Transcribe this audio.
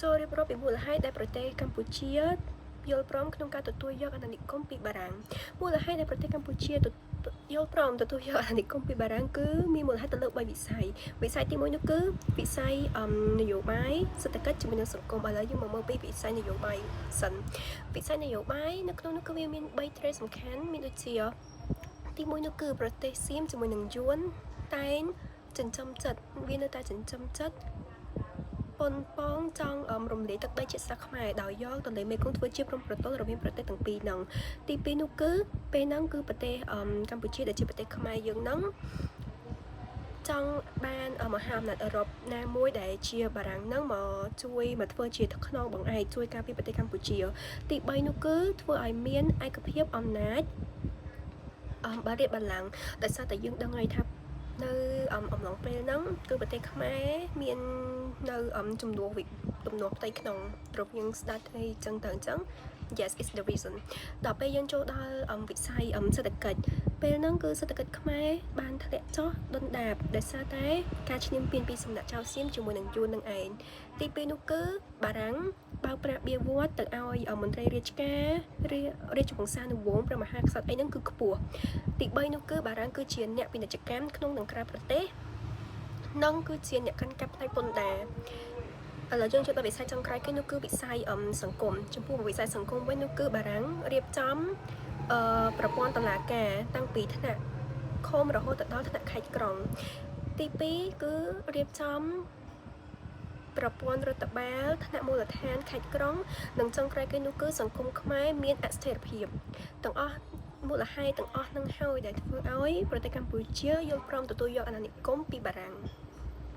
ចូលរៀបរាប់ពីមូលហេតុដែលប្រទេសកម្ពុជាយល់ព្រមក្នុងការទទួលយកអាណានិគមពីបារាំងមូលហេតុដែលប្រទេសកម្ពុជាយល់ព្រមទទួលយកអាណានិគមពីបារាំងគឺមានមូលហេតុទៅលើ3វិស័យទី1នោះគឺវិស័យនយោបាយសេដ្ឋកិច្ចជាមួយនឹងសង្គមឥឡូវយើងមកមើលពីវិស័យនយោបាយសិនវិស័យនយោបាយនៅក្នុងនោះគឺវាមាន3ទ្រេសំខាន់មានដូចជាទី1នោះគឺប្រទេសសៀមជាមួយនឹងយួនតែងចិញ្ចឹមចិត្តវានៅតែចិញ្ចឹមចិត្តប៉ុនប៉ងចង់រំលាយទឹកដីជាតិសាសន៍ខ្មែរដោយយកទន្លេមេគង្គធ្វើជាព្រំប្រទល់រវាងប្រទេសទាំងពីរហ្នឹងទី2នោះគឺពេលហ្នឹងគឺប្រទេសកម្ពុជាដែលជាប្រទេសខ្មែរយើងហ្នឹងចង់បានមហាអំណាចអឺរ៉ុបណាមួយដែលជាបារាំងហ្នឹងមកធ្វើជាខ្នងបង្អែកជួយការពារប្រទេសកម្ពុជាទី3នោះគឺធ្វើឲ្យមានឯកភាពអំណាចបារាជបល្ល័ង្កដោយសារតែយើងដឹងហើយថានៅអំឡុងពេលហ្នឹងគឺប្រទេសខ្មែរមាននៅចំនួនផ្ទៃក្នុងរវាងស្ដេចអីចឹងទៅអញ្ចឹង yes is the reason ដល់ពេលយើងចូលដល់វិស័យសេដ្ឋកិច្ចពេលហ្នឹងគឺសេដ្ឋកិច្ចខ្មែរបានធ្លាក់ចុះដុនដាបដោយសារតែការឈ្លានពានពីសំណាក់ចៅសៀមជាមួយនឹងយួននឹងឯងទី2នោះគឺបារាំងបើកប្រាក់បៀវត្សទៅឲ្យមន្ត្រីរាជការរាជវង្សានុវង្សព្រះមហាក្សត្រអីហ្នឹងគឺខ្ពស់ទី3នោះគឺបារាំងគឺជាអ្នកពាណិជ្ជកម្មក្នុងនិងក្រៅប្រទេសនិងគឺជាអ្នកកាន់កាប់ផ្នែកពន្ធដារឥឡូវយើងចូលដល់វិស័យចុងក្រោយគេនោះគឺវិស័យសង្គមចំពោះវិស័យសង្គមវិញនោះគឺបារាំងរៀបចំប្រព័ន្ធតុលាការតាំងពីថ្នាក់ឃុំរហូតដល់ថ្នាក់ខេត្តក្រុងទី2គឺរៀបចំប្រព័ន្ធរដ្ឋបាលថ្នាក់មូលដ្ឋានខេត្តក្រុងនិងចុងក្រោយគេនោះគឺសង្គមខ្មែរមានអស្ថិរភាពទាំងអស់មូលហេតុទាំងអស់នឹងហើយដែលធ្វើឲ្យប្រទេសកម្ពុជាយល់ព្រមទទួលយកអាណានិគមពីបារាំង